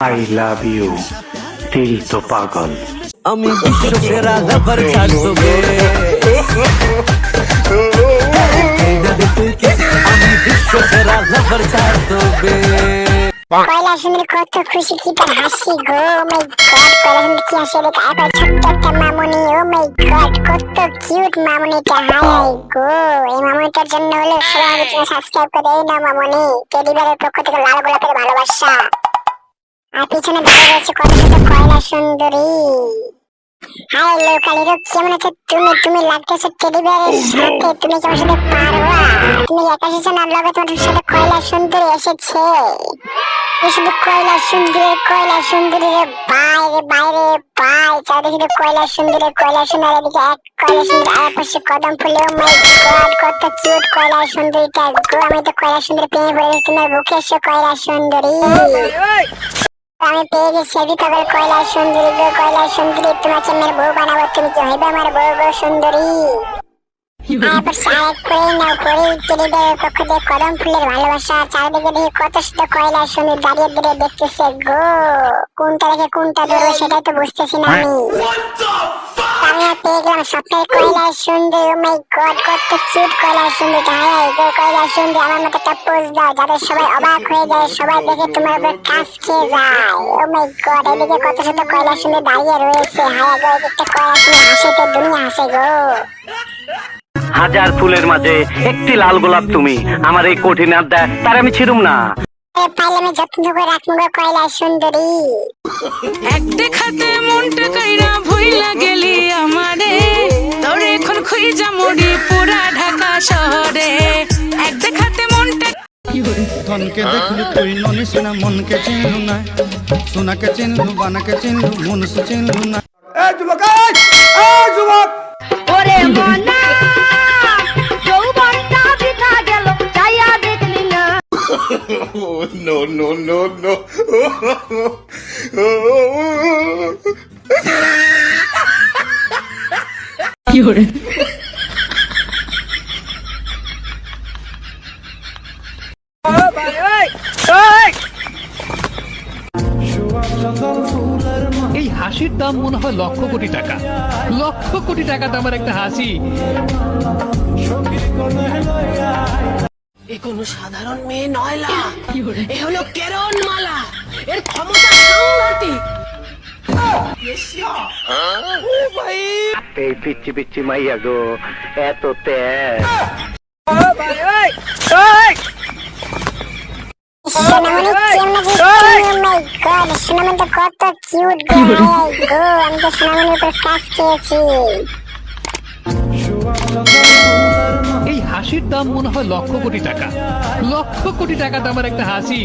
I love you दिल तो पागल আমি বিশ্ব সেরা লাভার 400 আমি বিশ্ব সেরা লাভার 400 কয়লা সুন্দর কত খুশি কি তার হাসি গো মাই গড কয়লা সুন্দর কি হাসি রে একবার ছোট্ট একটা মামুনি ও মাই গড কত কিউট মামুনিটা হাই গো এই মামুনিটার জন্য হলো সবাই আমাকে সাবস্ক্রাইব করে দেয় না মামুনি টেডি বিয়ারের পক্ষ থেকে লাল গোলাপের ভালোবাসা আর পিছনে দেখা যাচ্ছে কত সুন্দর কয়লা সুন্দরী হাই লোকালিরো কেমন আছে তুমি লাগতেছে টেডি বিয়ারের সাথে তুমি কি আমার সাথে পারবা তুমি একা এসেছো না লগে তোমার সাথে কয়লা সুন্দরী এসেছে শুধু কয়লা সুন্দরী রে বাইরে পাই চারিদিকে কয়লা সুন্দরী এদিকে এক কয়লা সুন্দরী আর পাশে কদম ফুলে ও মাই গড কত কিউট কয়লা সুন্দরীটা গো আমি তো কয়লা সুন্দরী প্রেমে পড়ে গেছি তোমার বুকে এসে কয়লা সুন্দরী আমি পেয়ে গেছি বিকাবের কয়লা সুন্দরী গো কয়লা সুন্দরী তোমাকে আমার বউ বানাবো তুমি কি হইবে আমার বউ গো সুন্দরী আবার সাইড করে নাও করে টেলিভিশনের পক্ষ থেকে কদম ফুলের ভালোবাসা চারিদিকে দেখে কত শুধু কয়লা সুন্দর দাঁড়িয়ে দেখতেছে গো কোনটা রেখে কোনটা ধরবো সেটাই তো বুঝতেছি না আমি পেয়ে গেলাম স্বপ্নের কয়লা সুন্দর ও মাই গড কত কিউট কয়লা সুন্দর হাই গো কয়লা সুন্দর আমার মতো একটা পোজ দাও যাতে সবাই অবাক হয়ে যায় সবাই দেখে তোমার উপর কাজ খেয়ে যায় ও মাই গড এদিকে কত শুধু কয়লা সুন্দর দাঁড়িয়ে রয়েছে হাই গো একটা কয়লা সুন্দর হাসিতে দুনিয়া হাসে গো হাজার ফুলের মাঝে একটি লাল গোলাপ তুমি আমার এই কঠিন আড্ডা তার আমি ছিড়ুম না পাইলে আমি যত্ন করে রাখবো গো কয়লা সুন্দরী এক দেখাতে মনটা কইরা ভুইলা গেলি আমারে তোর এখন খুঁজা মরি পুরা ঢাকা শহরে এক দেখাতে মনটা ধনকে দেখলু তুই ননি সোনা মনকে চিনলু না সোনাকে চিনলু বানাকে চিনলু মনসু চিনলু না এই যুবক ওরে মনা যৌবনটা বৃথা গেল যাইয়া দেখলি না no কি করে এই হাসির দাম মনে হয় লক্ষ কোটি টাকা দামের একটা হাসি এ কোনো সাধারণ মেয়ে নয়লা এ হলো কেরন মালা এর ক্ষমতা সাংঘাতিক এই পিচ্ছি পিচ্ছি মাইয়া গো এত তেজ সোনামণি কেমন আছে ও মাই গড সোনামণি তো কত কিউট গো হাই গো আমি তো সোনামণির উপর কাজ খেয়েছি এই হাসির দাম মনে হয় লক্ষ কোটি টাকা দামের একটা হাসি